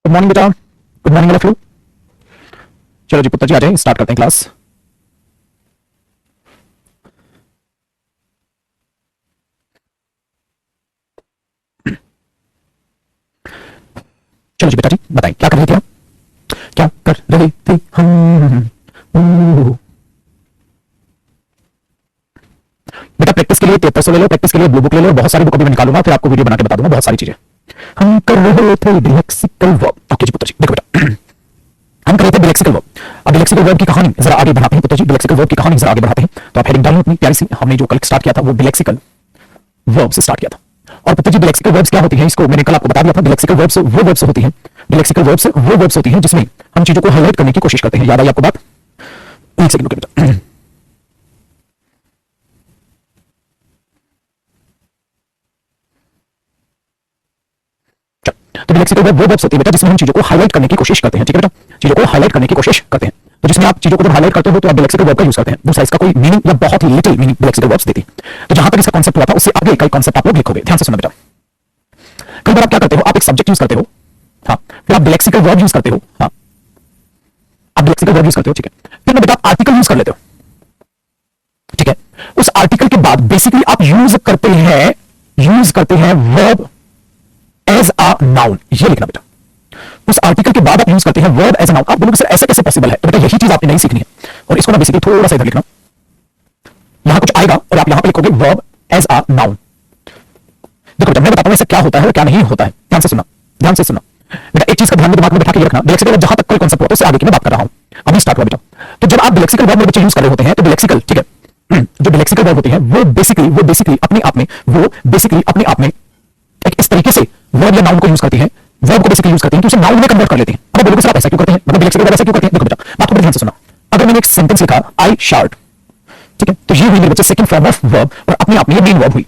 Good morning बेटा, good morning all of you. चलो जी पुत्र जी आ जाए, स्टार्ट करते हैं क्लास। चलो जी बेटा जी बताएं, क्या कर रहे थे हम? क्या कर रहे थे हम? बेटा प्रैक्टिस के लिए पेपर से ले लो, प्रैक्टिस के लिए ब्लू बुक ले लो, बहुत सारी बुक भी मैं निकालूंगा, फिर आपको वीडियो बना के बता दूंगा बहुत सारी चीजें। हम कर रहे थे लेक्सिकल वर्ब। ओके जी पुत्र जी देखो बेटा, हम कर रहे थे लेक्सिकल वर्ब। अब लेक्सिकल वर्ब की कहानी जरा आगे बढ़ाते हैं पुत्र जी, लेक्सिकल वर्ब की कहानी जरा आगे बढ़ाते हैं। तो आप हेडिंग डालिए अपनी प्यारी सी। हमने जो कल स्टार्ट किया था वो लेक्सिकल वर्ब से स्टार्ट किया था। और पुत्र जी लेक्सिकल वर्ब्स क्या होती है, इसको मैंने कल आपको बता दिया था। लेक्सिकल वर्ब्स वो वर्ब्स होती हैं, लेक्सिकल वर्ब्स वो वर्ब्स होती हैं जिसमें हम चीजों को हाईलाइट करने की कोशिश करते हैं। याद आई आपको बात? एक सेकंड रुकिए बेटा। तो लेक्सिकल वर्ब वो वर्ब्स होती है बेटा जिसमें हम चीजों को हाईलाइट करने की कोशिश करते हैं। ठीक है बेटा, चीजों को हाईलाइट करने की कोशिश करते हैं। तो जिसमें आप चीजों को जब हाईलाइट करते हो तो आप लेक्सिकल वर्ब का यूज करते हैं। दूसरा इसका कोई मीनिंग या बहुत ही लिटिल मीनिंग लेक्सिकल वर्ब्स देती है। तो जहां तक इसका कांसेप्ट हुआ था उससे आगे कई कांसेप्ट आप लोग लिखोगे। ध्यान से सुनो बेटा, कई बार आप क्या करते हो, आप एक सब्जेक्ट यूज करते हो, हाँ, फिर आप लेक्सिकल वर्ब यूज करते हो, हाँ, आप लेक्सिकल वर्ब यूज करते हो, ठीक है, फिर ना बेटा आप आर्टिकल यूज कर लेते हो, ठीक है। उस आर्टिकल के बाद बेसिकली आप यूज करते हैं वर्ब एज अ नाउन। ये लिखना बेटा, उस आर्टिकल के बाद आप यूज करते हैं वर्ब एज अ नाउन। आप बोलोगे सर ऐसा कैसे पॉसिबल है? तो बेटा यही चीज आपने नहीं सीखनी है, और इसको ना बेसिकली थोड़ा सा इधर लिखना। यहां कुछ आएगा और आप यहां पे लिखोगे वर्ब एज अ नाउन। देखो बेटा मैं बताता हूं ऐसा क्या होता है और क्या नहीं होता है। ध्यान से सुनना, ध्यान से सुनना बेटा। एक चीज का ध्यान में दिमाग में बैठा के रखना, लेक्सिकल वर्ब जहां तक कोई कांसेप्ट हुआ तो उससे आगे की मैं बात कर रहा हूं। अभी स्टार्ट हुआ बेटा। तो जब आप लेक्सिकल वर्ब में बच्चे यूज कर रहे होते हैं तो लेक्सिकल, ठीक है, जो लेक्सिकल वर्ब होते हैं वो बेसिकली अपने आप में एक इस तरीके से वर्ब या नाउन को यूज करती है, वर्ब को बेसिकली यूज करती है कि उसे नाउन में कन्वर्ट कर लेते हैं। अब बोलोगे सर आप ऐसा क्यों करते हैं, मतलब लेक्सिकल वर्ब ऐसा क्यों करते हैं? देखो बेटा बात को ध्यान से सुना। अगर मैंने एक सेंटेंस लिखा आई शार्ट, ठीक है, तो ये हुई मेरे बच्चे सेकंड फॉर्म ऑफ वर्ब और अपने आप में ये मेन वर्ब हुई।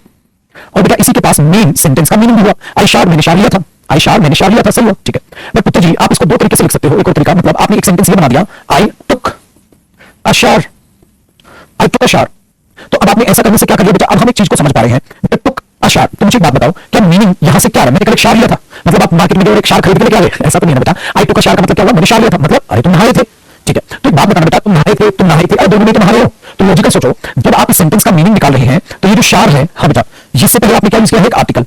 और बेटा इसी के पास मेन सेंटेंस का मीनिंग हुआ। आई शार्ट मैंने शार लिया था, आई शार्ट मैंने शार लिया था, सही है, ठीक है। बट पुत्र जी आप इसको दो तरीके से लिख सकते हो। एक और तरीका, मतलब आपने एक सेंटेंस ये बना दिया आई टुक अ शार, आई टुक अ शार। तो अब आपने ऐसा करने से क्या कर लिया बेटा, अब हम एक चीज को समझ पा रहे हैं। टुक अ शार, तो मुझे एक बात बताओ क्या मीनिंग यहां से क्या है? मैंने कल एक शार लिया था, मतलब आप मार्केट में गए और एक शार खरीद के लेके आए, ऐसा तो नहीं है बेटा। आई टुक अ शार का मतलब क्या हुआ, मैंने शार लिया था, मतलब अरे तुम नहाए थे, ठीक है। तो एक बात बताना बेटा, तुम नहाए थे, अरे दोनों में तो नहा रहे हो। तो लॉजिकल सोचो, जब आप इस सेंटेंस का मीनिंग निकाल रहे हैं तो ये जो शार है, हाँ बेटा, इससे पहले आपने क्या यूज किया है? एक आर्टिकल,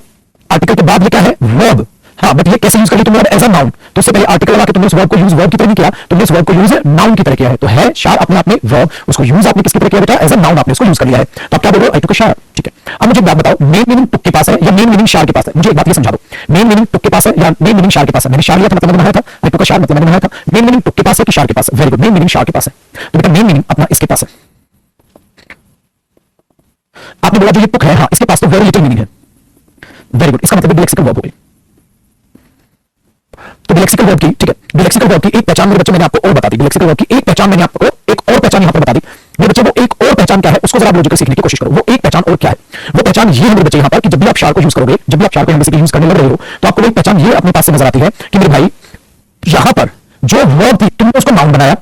आर्टिकल के बाद ये क्या है? वर्ब। हाँ बट ये कैसे यूज करिए तुमने एज अ नाउन? तो उससे पहले आर्टिकल लगा के तुमने उस वर्ब को यूज वर्ब की तरह नहीं किया, तुमने उस वर्ब को यूज नाउन की तरह किया है। तो है शार अपने आप में वर्ब, उसको यूज आपने किसकी तरह किया बेटा? एज अ नाउन आपने उसको यूज कर लिया है। तो आप क्या बोल रहे हो? आई टुक अ शार, ठीक है। अब मुझे एक बात बताओ, मेन मीनिंग टुक के पास है या मेन मीनिंग शार के पास है? मुझे एक बात ये समझा दो, मेन मीनिंग टुक के पास है या मेन मीनिंग शार के पास है? मैंने शार लिया था मतलब मैंने नहाया था, आई टुक अ शार मतलब मैंने नहाया था। मेन मीनिंग टुक के पास है कि शार के पास है? वेरी गुड, मेन मीनिंग शार के पास है। तो बेटा मेन मीनिंग अपना इसके पास है। आपने बोला जो ये टुक है, हाँ इसके पास तो वेरी लिटिल मीनिंग है। वेरी गुड, इसका मतलब लेक्सिकल वर्ब हो गई। तो लेक्सिकल वर्ब की, ठीक है, लेक्सिकल वर्ब की एक पहचान मेरे बच्चे मैंने आपको और बता दी। लेक्सिकल वर्ब की एक पहचान मैंने आपको एक और पहचान यहां पर बता दी मेरे बच्चे। वो एक और पहचान क्या है उसको जरा लॉजिकल सीखने की कोशिश करो। वो एक पहचान और क्या है? वो पहचान ये है मेरे बच्चे यहां पर कि जब भी आप शार को यूज करोगे, जब भी आप शार को बेसिकली यूज करने लग रहे हो तो आपको एक पहचान ये अपने पास से नजर आती है कि मेरे भाई यहां पर जो वर्ब थी तुमने उसको नाउन बनाया,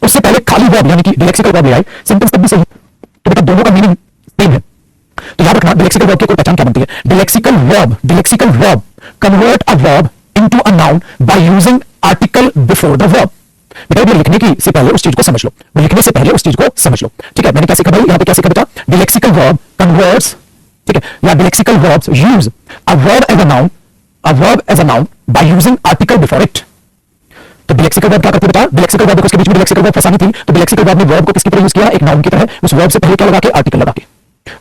उससे पहले खाली वर्ब यानी कि लेक्सिकल वर्ब ले आए, सेंटेंस तब भी सही, तो बेटा दोनों का मीनिंग सेम है। तो याद रखना लेक्सिकल वर्ब की कोई पहचान क्या बनती है? Lexical verb convert a verb into a noun by using article before the verb। बेटा ये लिखने की से पहले उस चीज को समझ लो, लिखने से पहले उस चीज को समझ लो, ठीक है। मैंने क्या सीखा भाई यहां पे? क्या सीखा बेटा? लेक्सिकल वर्ब कन्वर्ट्स, ठीक है, या lexical verbs use a verb as a noun by using article before it. तो लेक्सिकल वर्ब क्या करते बेटा? लेक्सिकल वर्ब के बीच में लेक्सिकल वर्ब फंसानी थी, तो लेक्सिकल वर्ब ने वर्ब को किसकी तरह यूज किया? एक नाउन की तरह। उस वर्ब से पहले क्या लगा के? आर्टिकल लगा के,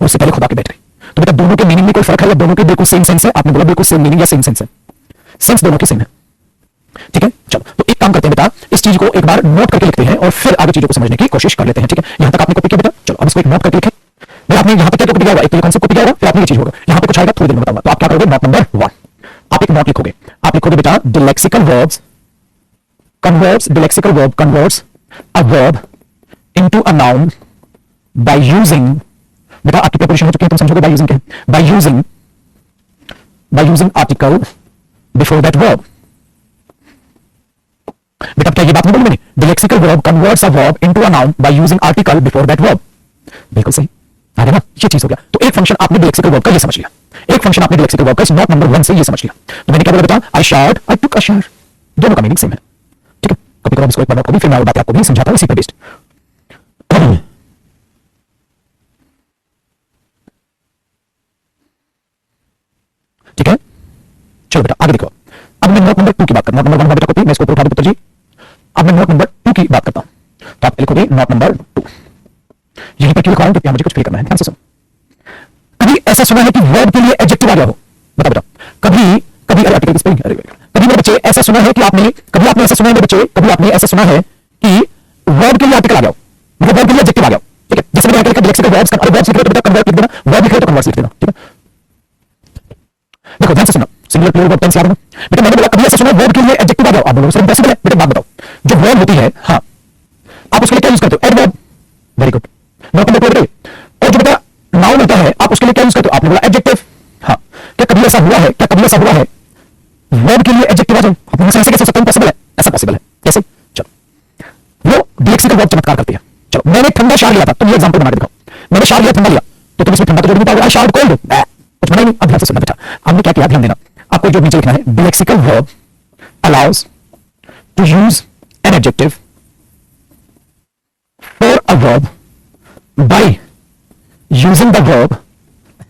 उससे पहले खुदा के बैठ गए। तो बेटा दोनों के मीनिंग में कोई फर्क है या दोनों के बिल्कुल सेम सेंस है? आपने बोला बिल्कुल सेम मीनिंग या सेम सेंस है, सेंस दोनों की सेम है, ठीक है। चलो तो एक काम करते हैं बेटा, इस चीज को एक बार नोट करके लिखते हैं और फिर आगे चीजों को समझने की कोशिश कर लेते हैं, ठीक है। यहां तक आपने कॉपी किया बेटा? चलो अब इसको एक नोट करके लिखें। मैं आपने यहां पे क्या कॉपी किया होगा? एक तो कॉन्सेप्ट कॉपी किया होगा, फिर आपने ये चीज होगा, यहां पे कुछ आएगा थोड़ी देर में बताऊंगा। तो आप क्या करोगे? नोट नंबर 1 आप एक नोट लिखोगे। आप लिखोगे बेटा the lexical verbs converts a verb into a noun by using, बेटा आपकी प्रिपरेशन हो चुकी है, तुम समझोगे बाय यूजिंग क्या है? Bye using article before that verb. बेटा क्या ये बात नहीं बोली मैंने? The lexical verb converts a verb into a noun by using article before that verb. बिल्कुल सही, आ गया ना? ये चीज हो गया। तो एक फंक्शन आपने लेक्सिकल वर्ब का ये समझ लिया, एक फंक्शन आपने लेक्सिकल वर्ब का इस नोट नंबर 1 से ये समझ लिया। तो मैंने क्या बोला बेटा? आई शार्ट, आई टुक अ शार, दोनों का मीनिंग सेम है, ठीक है। कभी कभार इसको एक बार को भी, फिर मैं बात आपको भी समझाता हूं इसी पर बेस्ड। ठीक है, चलो बेटा आगे देखो। अब मैं नोट नंबर 2 की बात करता हूं। नोट नंबर 1 बेटा कॉपी मैं इसको उठा दूं पुत्र जी। अब मैं नोट नंबर 2 की बात करता हूं, तो आप लिखोगे नोट नंबर 2। यहीं पर क्यों लिखा हूं, क्योंकि मुझे कुछ फिल करना है, ध्यान से सुनो। कभी ऐसा सुना है कि वर्ब के लिए एडजेक्टिव आ गया हो? बता बेटा, कभी कभी आर्टिकल की स्पेलिंग, कभी मेरे बच्चे ऐसा सुना है कि आपने, कभी आपने ऐसा सुना है मेरे बच्चे, कभी आपने ऐसा सुना है कि वर्ब के लिए आर्टिकल आ गया हो, मतलब वर्ब के लिए एडजेक्टिव आ गया हो, ठीक है। जैसे मैंने आर्टिकल लेक्सिकल वर्ब्स का, वर्ब्स लिख रहे हो तो बेटा कन्वर्ट लिख देना, वर्ब लिख रहे हो तो कन्वर्ट लिख देना, ठीक है। देखो ध्यान से सुनो, सिंगुलर प्लूरल वर्ब टेंस याद है बेटा। मैंने बोला कभी ऐसा सुना है वर्ब के लिए एडजेक्टिव आ गया, आप बोलोगे सर इम्पॉसिबल है बेटा। बात बताओ, जो वर्ब होती है, हाँ, आप उसके लिए क्या यूज करते हो? Adverb, very good. Note number 2। और जो बेटा नाउन होता है, आप उसके लिए क्या यूज करते हो? आपने बोला एडजेक्टिव, हाँ। क्या कभी ऐसा हुआ है, क्या कभी ऐसा हुआ है वर्ब के लिए एडजेक्टिव आ जाए? आप ऐसे कैसे सकते हैं? पॉसिबल है, ऐसा पॉसिबल है। कैसे? चलो, वो लेक्सिकल वर्ब चमत्कार करती है। चलो, मैंने ठंडा शार लिया था, तुम ये एग्जांपल बना के दिखाओ। मैंने शार लिया, ठंडा लिया, तो तुम इसमें ठंडा तो जोड़ नहीं पाओगे। आई शार्ड कोल्ड, कुछ बना नहीं। अब ध्यान से सुनना बेटा, हमने क्या किया, ध्यान देना। आपको जो नीचे लिखना है, the lexical verb allows to use an adjective for a verb by using the verb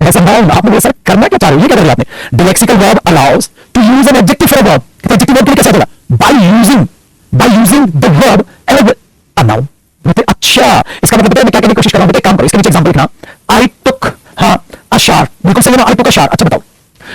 as a noun. आपने बोला सर करना क्या चाह रहे हो, ये क्या कर रहे हो आपने? The lexical verb allows to use an adjective for a verb. Adjective verb के लिए कैसे आ जाएगा? By using the verb as a noun. अच्छा, इसका मतलब मैं क्या कहने की कोशिश कर रहा हूं? काम करो, इसके नीचे एग्जांपल लिखना, आई टुक, हाँ, अ शार। बिल्कुल सही है ना, आई टुक अ शार। अच्छा बताओ,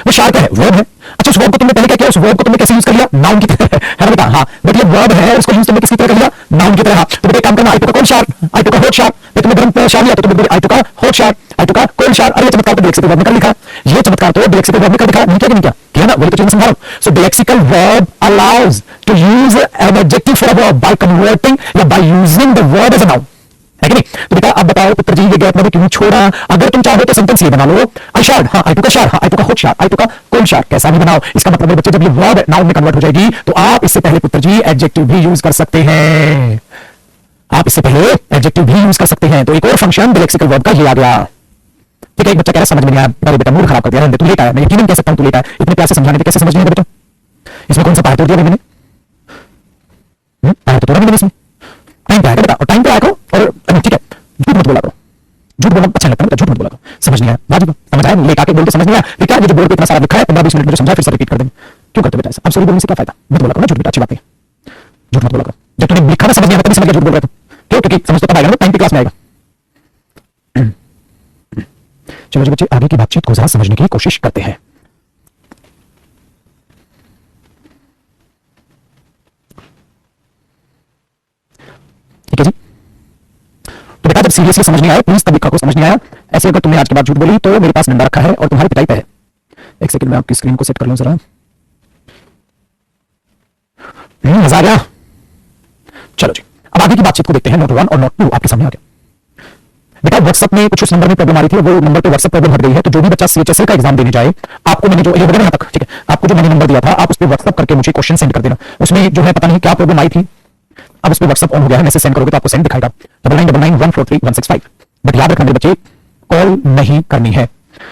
वो शार क्या है? वर्ब है। अच्छा, उस वर्ब को तुमने पहले क्या किया? उस वर्ब को तुमने कैसे यूज कर लिया? नाउन की तरह है बेटा, हाँ। बट ये वर्ब है, उसको यूज तुमने किसी तरह कर लिया? नाउन की तरह। हाँ, तो बेटा काम करना, आई टुक अ कोल्ड शार, आई टुक अ हॉट शार। तुमने गर्म शार लिया तो तुमने आई टुक अ हॉट शार, आई टुक अ कोल्ड शार। अरे चमत्कार तो लेक्सिकल वर्ब ने कर लिखा, ये चमत्कार तो लेक्सिकल वर्ब ने कर दिखाया, नहीं क्या, नहीं क्या ना, वही तो चीज समझा रहा हूं। So lexical verb allows to use an adjective for a verb by converting या by using the verb as a noun, है कि नहीं? तो बेटा अब बताओ पुत्र जी, ये गैप मैंने क्यों छोड़ा? अगर तुम चाहो तो सेंटेंस ये बना लो, आई शार्ड, हाँ, आई टुक अ शार, हाँ, आई टुक अ हॉट शार, आई टुक अ कोल्ड शार। कैसा भी बनाओ, इसका मतलब है बच्चे जब ये वर्ब नाउन में कन्वर्ट हो जाएगी तो आप इससे पहले पुत्र जी एडजेक्टिव भी यूज कर सकते हैं। आप इससे पहले एडजेक्टिव भी यूज कर सकते हैं। तो एक और फंक्शन लेक्सिकल वर्ब का ये आ गया, ठीक है। एक बच्चा कह रहा समझ में नहीं आया, अरे बेटा मूड खराब कर दिया, तू लेट आया। मैं यकीनन कह सकता हूं तू लेट आया, इतने प्यार से समझाने थे, कैसे समझ नहीं आया बेटा? इसमें कौन सा पाया तोड़ दिया मैंने? पाया तो तोड़ा मैंने इसमें, टाइम पे आएगा बेटा, और टाइम पे आएगा। और ठीक है, झूठ मत बोला करो, झूठ बोलना अच्छा लगता है, झूठ मत बोला करो। समझ नहीं आया, वाजिब समझ आया, लेट आके बोल के समझ नहीं आया, फिर क्या, ये जो बोर्ड पे इतना सारा लिखा है 15-20 मिनट मुझे समझा, फिर से रिपीट कर देंगे। क्यों करते बेटा ऐसा? अब सॉरी बोलने से क्या फायदा? मत बोला करो झूठ बेटा, अच्छी बात नहीं है, झूठ मत बोला करो। जब तुमने लिखा था समझ नहीं आया तभी समझ गया झूठ बोल रहे थे, क्यों? क्योंकि समझ तो तब आएगा ना, टाइम की क्लास में आएगा। चलो बच्चे आगे की बातचीत को जरा समझने की कोशिश करते हैं। ठीक है जी, तो बेटा जब सीरियसली समझ नहीं आया प्लीज तब लिखा को समझ नहीं आया। ऐसे अगर तुमने आज के बाद झूठ बोली तो मेरे पास डंडा रखा है और तुम्हारी पिटाई पे है। एक सेकंड में आपकी स्क्रीन को सेट कर लूं जरा। मजा आ गया। चलो जी, अब आगे की बातचीत को देखते हैं। नोट 1 और नोट 2 आपके सामने आ गया। बेटा व्हाट्सएप में कुछ उस नंबर में प्रॉब्लम आ रही थी, वो नंबर पे व्हाट्सएप प्रॉब्लम हट गई है। तो जो भी बच्चा सीएचएसएल का एग्जाम देने जाए, आपको मैंने जो ये वगैरह यहां तक, ठीक है, आपको जो मैंने नंबर दिया था आप उस पर व्हाट्सएप करके मुझे क्वेश्चन सेंड कर देना। उसमें जो है पता नहीं क्या प्रॉब्लम आई थी, अब उस पर व्हाट्सएप ऑन हो गया है, मैसेज सेंड करोगे तो आपको सेंड दिखाएगा 9999143165। बट याद रखना मेरे बच्चे, कॉल नहीं करनी है।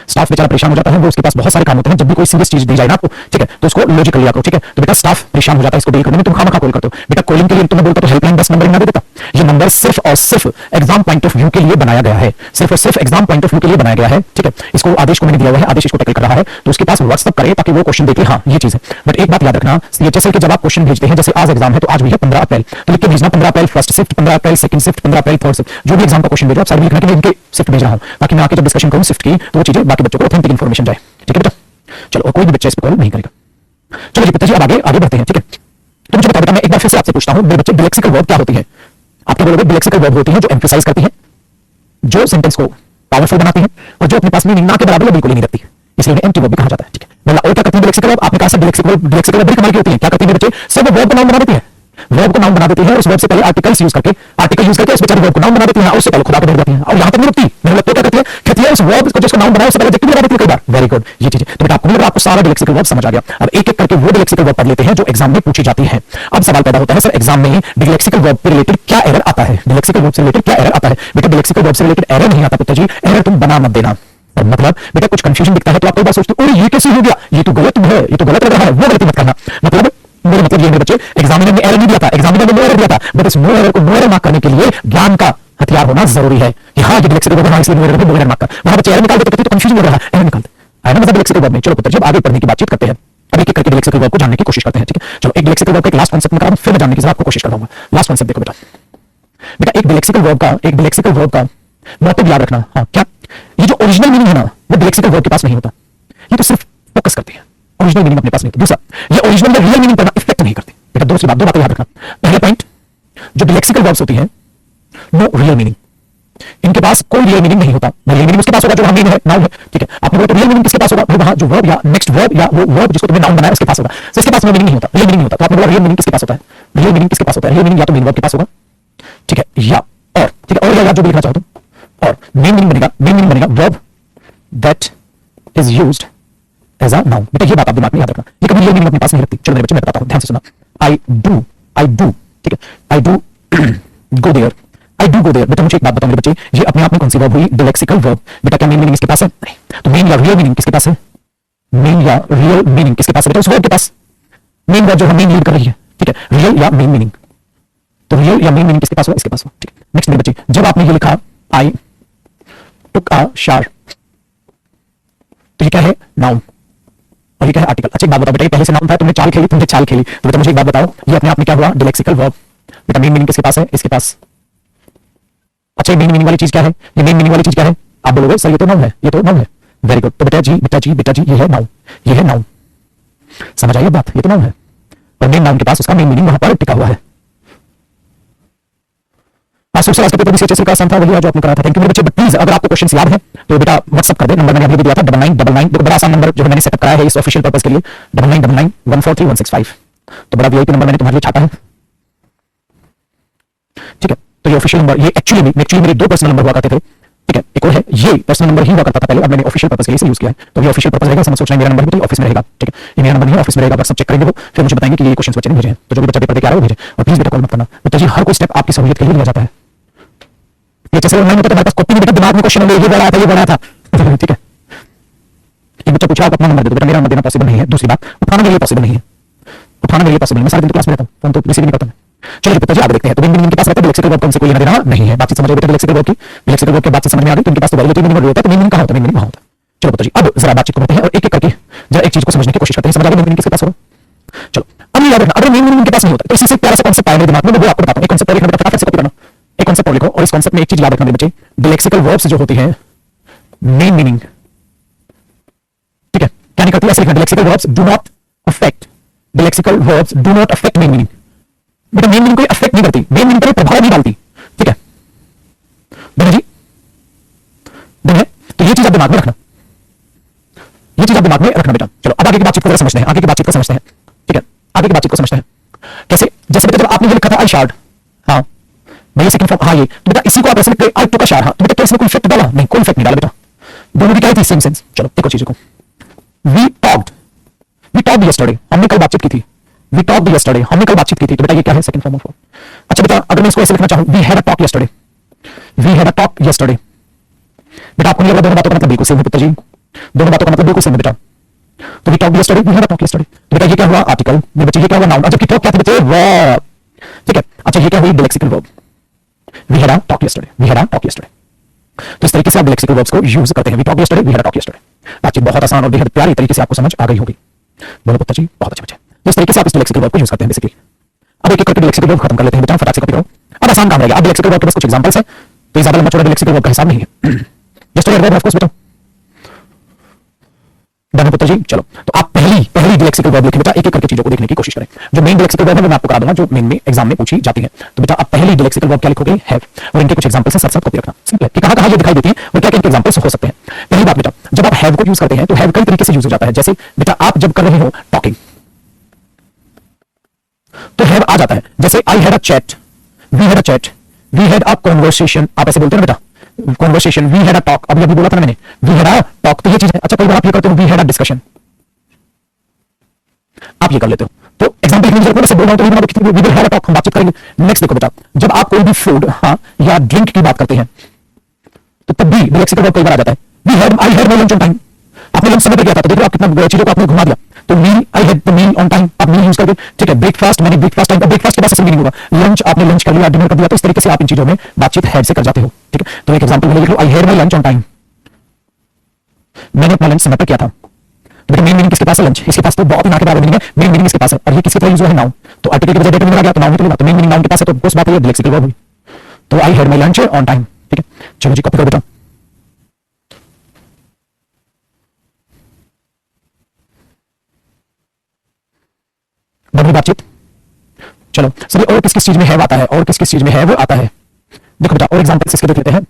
स्टाफ बेचारा परेशान हो जाता है, वो उसके पास बहुत सारे काम होते हैं। जब भी कोई सीरियस चीज दी जाए ना आपको, ठीक है, तो उसको लॉजिकल लिया करो, ठीक है। तो बेटा स्टाफ परेशान हो जाता है इसको डील करने में, तुम खामखा कॉल करते हो। बेटा कॉलिंग के लिए तुम्हें बोलता तो हेल्पलाइन 10 नंबर ना दे देता। ये नंबर सिर्फ और सिर्फ एग्जाम पॉइंट ऑफ व्यू के लिए बनाया गया है, सिर्फ और सिर्फ एग्जाम पॉइंट ऑफ व्यू के लिए बनाया गया है, ठीक है। इसको आदेश को मैंने दिया हुआ है, आदेश इसको टैकल कर रहा है, तो उसके पास व्हाट्सएप करे ताकि वो क्वेश्चन देखे, हाँ ये चीज है। बट एक बात याद रखना, सीएचएसएल के जब आप क्वेश्चन भेजते हैं, जैसे आज एग्जाम है तो आज भी है 15 अप्रैल, तो लिख के भेजना 15 April first shift, 15 April second shift, 15 April third shift. जो भी एग्जाम का क्वेश्चन भेजो आप सारे लिखना कि मैं इनके शिफ्ट भेज रहा हूं, ताकि मैं आके जब डिस्कशन करूं शिफ्ट की तो वो चीजें बाकी बच्चों को ऑथेंटिक इन्फॉर्मेशन जाए, ठीक है बेटा। चलो, और कोई भी बच्चा इस पर कॉल नहीं करेगा। चलो जी पिताजी अब आगे बढ़ते हैं, ठीक है। तो मुझे बता बेटा, मैं एक बार फिर से आपसे पूछता हूं, मेरे बच्चे लेक्सिकल वर्ब क्या होती है? आप क्या बोलोगे? लेक्सिकल वर्ब होती है जो एम्फसाइज करती है, जो सेंटेंस को पावरफुल बनाती है, और जो अपने पास मीनिंग ना के बराबर या बिल्कुल ही नहीं रखती, इसलिए इन्हें एम्प्टी वर्ब भी कहा जाता है, ठीक है। मतलब और क्या करती है लेक्सिकल वर्ब? आपने कहा सर लेक्सिकल वर्ब बड़ी कमाल की होती है। क्या करती है बच्चे? सब वर्ब को नाउन बना देती है, वर्ब को नाउन बना देती है, उस वर्ब से पहले आर्टिकल्स यूज करके उस बेचारे वर्ब को नाउन बना देती है, उससे पहले खुदा को भेज देती है, और यहां तक नहीं रुकती। मैंने लगता क्या कहती है उस वर्ब को जिसको नाउन बनाया उससे पहले एडजेक्टिव लगा देती है कई बार। वेरी गुड, ये चीज है। तो बेटा आपको मिल रहा है, आपको सारा लेक्सिकल वर्ब समझ आ गया। अब एक एक करके वो लेक्सिकल वर्ब पढ़ लेते हैं जो एग्जाम में पूछी जाती है। अब सवाल पैदा होता है, सर एग्जाम में लेक्सिकल वर्ब से रिलेटेड क्या एरर आता है? लेक्सिकल वर्ब से रिलेटेड क्या एरर आता है? बेटा लेक्सिकल वर्ब से रिलेटेड एरर नहीं आता पुत्र जी, एरर तुम बना मत देना। मतलब बेटा कुछ कंफ्यूजन दिखता है तो आप कई बार सोचते हो ये कैसे हो गया, ये तो गलत है, ये तो गलत लग रहा है, वो गलती मत करना। मतलब मेरा मतलब ये मेरे बच्चे, एग्जामिनर ने एरर नहीं दिया था, एग्जामिनर ने एरर दिया था, बट इस नो एरर को नो एरर मार्क करने के लिए ज्ञान का हथियार होना जरूरी है कि हाँ ये डिलेक्सिकल वर्ब है, इसलिए no error no error mark कर। वहां बच्चे एरर निकाल देते तो कंफ्यूजन हो रहा है, एरर निकालते है ना, मतलब डिलेक्सिकल वर्ब में। चलो पुत्र, जब आगे पढ़ने की बातचीत करते हैं, अब एक एक करके डिलेक्सिकल वर्ब को जानने की कोशिश करते हैं, ठीक है। चलो एक डिलेक्सिकल वर्ब का एक लास्ट कांसेप्ट निकाल, फिर मैं जानने की आपको कोशिश करता हूं। लास्ट कांसेप्ट देखो बेटा, बेटा एक डिलेक्सिकल वर्ब का मोटिव याद रखना। हाँ क्या, ये जो ओरिजिनल मीनिंग है ना, वो डिलेक्सिकल वर्ब के पास नहीं होता, ये तो सिर्फ फोकस करती है, ओरिजिनल मीनिंग अपने पास नहीं। दूसरा, ये ओरिजिनल या रियल मीनिंग पर इफेक्ट नहीं करती बेटा। दो बातें याद रखना। पहला पॉइंट, जो डिलेक्सिकल वर्ब्स होती हैं, नो रियल मीनिंग, इनके पास कोई रियल मीनिंग नहीं होता। रियल मीनिंग उसके पास होगा जो वहां मीन है, नाउन है, ठीक है। आपने बोला तो रियल मीनिंग किसके पास होगा, वहां जो वर्ब या नेक्स्ट वर्ब या वो वर्ब जिसको तुमने नाउन बनाया उसके पास होगा। तो इसके पास मीनिंग नहीं होता, रियल मीनिंग नहीं होता। तो आपने बोला रियल मीनिंग किसके पास होता है, रियल मीनिंग किसके पास होता है, रियल मीनिंग या तो मेन वर्ब के पास होगा, ठीक है, या और, ठीक है, और या जो भी लिखना चाहो तुम, और मेन मीनिंग बनेगा verb that is used as a noun. बेटा ये बात आप दिमाग में याद रखना, ये कभी रियल मीनिंग अपने पास नहीं रखती। चलो मेरे बच्चे मैं बताता हूं, ध्यान से सुना। आई डू, ठीक है, I do go there, I do go there. बेटा मुझे एक बात बताओ मेरे बच्चे, ये अपने आप में कौन सी वर्ब हुई, डिलेक्सिकल वर्ब। बेटा क्या मेन मीनिंग इसके पास है, नहीं। तो मेन या रियल मीनिंग किसके पास है, मेन या रियल मीनिंग किसके पास है बेटा, उस वर्ब के पास। मेन वर्ब जो है मेन लीड कर रही है, ठीक है, रियल या मेन मीनिंग। तो रियल या मेन मीनिंग किसके पास हुआ, इसके पास हुआ, ठीक है। नेक्स्ट मेरे बच्चे, जब आपने ये लिखा आई टुक अ शावर, तो ये क्या है, नाउन, और ये क्या है, आर्टिकल। अच्छा एक बात बताओ बेटा, ये पहले से नाउन था, तुमने चाल खेली, तो बेटा मुझे एक बात बताओ, ये अपने आप में क्या हुआ, डिलेक्सिकल वर्ब। बेटा मेन मीनिंग किसके पास है, इसके पास। अच्छा मेन मीनिंग वाली चीज क्या है, ये मेन मीनिंग वाली चीज क्या है, आप बोलोगे सर ये तो नाउन है, ये तो नाउन है। Very good. तो बेटा जी ये है नाउन, ये है नाउन। समझ आई बात, ये तो नाउन है, और मेन नाउन के पास उसका मेन मीनिंग वहां पर टिका हुआ है। आज सबसे आज का पेपर भी सीएचएसएल का आसान था, वही जो आपने करा था। थैंक यू मेरे बच्चे। प्लीज अगर आपको क्वेश्चन याद है तो बेटा व्हाट्सएप कर दे, नंबर मैंने अभी दिया था 9999। देखो बड़ा आसान नंबर जो मैंने सेटअप कराया है इस ऑफिशियल पर्पस के लिए, 9999143165। तो बड़ा वीआईपी नंबर मैंने तुम्हारे लिए छापा है, ठीक है। तो ये ऑफिशियल नंबर, ये एक्चुअली मेरे दो पर्सनल नंबर हुआ करते थे, ठीक है। एक और है, ये पर्सनल नंबर ही हुआ करता था पहले, अब मैंने ऑफिशियल पर्पस के लिए यूज किया है। तो ये ऑफिशियल पर्पस रहेगा, समझ सोचना मेरा नंबर भी तो ऑफिस में रहेगा, ठीक है। ये मेरा नंबर नहीं है, ऑफिस में रहेगा, बस सब चेक करेंगे वो, फिर मुझे बताएंगे कि ये क्वेश्चन बच्चे ने भेजे हैं। तो जो भी बच्चा पेपर देके आ रहा है वो भेजे, और प्लीज बेटा कॉल मत करना बेटा जी, हर कोई स्टेप आपकी सहूलियत के लिए लिया जाता है। ये जैसे ऑनलाइन होता है, हमारे पास कॉपी में बेटा दिमाग में क्वेश्चन होंगे, ये बड़ा था, ये बड़ा था, ठीक है। एक बच्चा पूछा आप अपना नंबर दे दो, बेटा मेरा नंबर देना पॉसिबल नहीं है। दूसरी बात, उठाना मेरे लिए पॉसिबल नहीं है, उठाना मेरे लिए पॉसिबल नहीं, मैं सारे दिन क्लास में रहता हूं, फोन तो रिसीव नहीं करता मैं। चलो पिताजी आगे देखते हैं। तो मीनिंग के पास रहता है, डिलेक्सिकल वर्ब को हमसे कोई लेना देना नहीं है। बातचीत समझ बेटा, डिलेक्सिकल वर्ब की, डिलेक्सिकल वर्ब की बातचीत समझ में आ गई, तो इनके पास तो वैलिडिटी मीनिंग होता है, तो मीनिंग कहां होता है, मीनिंग वहां होता है। चलो पिताजी अब जरा बातचीत करते हैं और एक एक करके जरा एक चीज को समझने की कोशिश करते हैं। समझ आ गया मीनिंग किसके पास होगा। चलो अब याद रखना, अगर मीनिंग इनके पास नहीं होता तो इसी से प्यारा सा कांसेप्ट आया मेरे दिमाग में, वो आपको बताता हूं। एक कांसेप्ट और लिखना बेटा, फटाफट से कॉपी करना, एक कांसेप्ट और लिखो, और इस कांसेप्ट में एक चीज याद रखना मेरे बच्चे, डिलेक्सिकल वर्ब्स जो होती है मेन मीनिंग, ठीक है, क्या नहीं करती, ऐसे लिखना, delexical verbs do not affect, delexical verbs do not affect main meaning. बेटा मेन मीनिंग कोई अफेक्ट नहीं करती, मेन मीनिंग पर प्रभाव नहीं डालती, ठीक है बेटा जी, डन है। तो ये चीज आप दिमाग में रखना, ये चीज आप दिमाग में रखना बेटा। चलो अब आगे की बातचीत को जरा समझते हैं, आगे की बातचीत को समझते हैं, ठीक है, आगे की बातचीत को समझते हैं। कैसे, जैसे बेटा जब आपने ये लिखा था आई शार्ड, हाँ मैं ये सेकंड फॉर्म, हाँ ये, तो बेटा इसी को आप ऐसे लिखते आई टुक अ शावर, हाँ तो बेटा क्या इसमें कोई इफेक्ट डाला, नहीं कोई इफेक्ट नहीं डाला बेटा, दोनों की क्या थी, सेम सेंस। चलो देखो चीजों को, वी टॉक्ड यस्टरडे, हमने कल बातचीत की थी, वी टॉक्ड यस्टरडे, हमने कल बातचीत की थी, तो बेटा ये क्या है, सेकंड फॉर्म ऑफ वर्ब। अच्छा बेटा अगर मैं इसको ऐसे लिखना चाहूं, we had a talk yesterday, we had a talk yesterday, बेटा आपको नहीं लगा दोनों बातों का मतलब बिल्कुल सेम है पुत्र जी, दोनों बातों का मतलब बिल्कुल सेम है बेटा। तो we talk yesterday, we had a talk yesterday, तो बेटा ये क्या हुआ, आर्टिकल, मेरे बच्चे ये क्या हुआ, नाउन, जबकि टॉक क्या था बच्चे, वर्ब, ठीक है। अच्छा ये क्या हुई, delexical verb, we had a talk yesterday, we had a talk yesterday. तो इस तरीके से आप डिलेक्सिकल वर्ब्स को यूज करते हैं, we talk yesterday, we had a talk yesterday. बातचीत बहुत आसान और बेहद प्यारी तरीके से आपको समझ आ गई होगी, बोलो पुत्र जी बहुत अच्छे बच्चे। तो इस तरीके से आप इस डिलेक्सिकल वर्ब को यूज करते हैं बेसिकली। अब एक एक करके डिलेक्सिकल वर्ब खत्म कर लेते हैं, बच्चों फटाक से कॉपी करो, अब आसान काम रहेगा। अब डिलेक्सिकल वर्ब के बस कुछ एग्जांपल्स हैं, तो ये ज्यादा लंबा चौड़ा डिलेक्सिकल वर्ब का हिसाब नहीं है। यस्टरडे वर्ब ऑफ कोर्स बेटा, डन पुत्र जी। चलो तो आप पहली डिलेक्सिकल वर्ब लिखें बेटा, एक एक करके चीजों को देखने की कोशिश करें। जो मेन डिलेक्सिकल वर्ब है वो मैं आपको करा दूंगा, जो मेन में एग्जाम में पूछी जाती है। तो बेटा आप पहली डिलेक्सिकल वर्ब क्या लिखोगे, हैव, और इनके कुछ एग्जांपल्स हैं, साथ साथ कॉपी रखना। सिंपल है कि कहां कहां ये दिखाई देती है और क्या क्या इनके एग्जांपल्स हो सकते हैं। पहली बात बेटा, जब आप हैव को यूज करते हैं तो हैव कई तरीके से यूज हो जाता है। जैसे बेटा आप जब कर रहे हो टॉकिंग तो हैव आ जाता है, जैसे I had a chat, we had a chat, we had a conversation, आप ऐसे बोलते हैं ना बेटा, conversation, we had a talk, अभी बोला था ना मैंने, वी हैड अ टॉक, तो ये चीज है। अच्छा कई बार आप ये करते हो, वी हैड अ डिस्कशन, आप ये कर लेते हो। तो एग्जांपल लिखने की जरूरत नहीं, बोल रहा हूं तो ये कितनी we will have a talk, हम बातचीत करेंगे। नेक्स्ट देखो बेटा, जब आप कोई भी फूड हाँ या ड्रिंक की बात करते हैं तो तब भी डिलेक्सिकल वर्ब कई बार आ जाता है। We had, I had my lunch on time, आपने लंच समय पे किया था, तो देखो आप कितना चीजों को आपने घुमा दिया। तो meal, I had the meal on time, आप मील यूज यूज करके, ठीक है। ब्रेकफास्ट, मैंने ब्रेकफास्ट टाइम, ब्रेकफास्ट के बाद असल मीनिंग होगा लंच, आपने लंच कर लिया, डिनर कर दिया, तो इस तरीके से आप इन चीजों में बातचीत हैड से कर जाते हो, ठीक है। तो एक एग्जांपल मैंने लिख लो, I had my lunch on time, मैंने अपना लंच समय पर किया था। तो बेटा मेन मीनिंग किसके पास है? लंच। इसके पास तो बहुत ही ना के बराबर मीनिंग है, मेन मीनिंग इसके पास है, और ये किसकी तरह यूज हुआ है? नाउन। तो आर्टिकल की वजह डेटिव मीनिंग आ गया, तो नाउन निकलेगा, तो मेन मीनिंग नाउन के पास है, तो उस बात है ये लेक्सिकल वर्ब हुई। तो आई had my lunch on time, ठीक है। चलो जी, कॉपी करो बेटा। बढ़िया बातचीत। चलो सभी, और किस किस चीज में है आता है, और किस किस चीज में है वो आता है, देखो बेटा। और एग्जांपल्स इसके देख लेते हैं,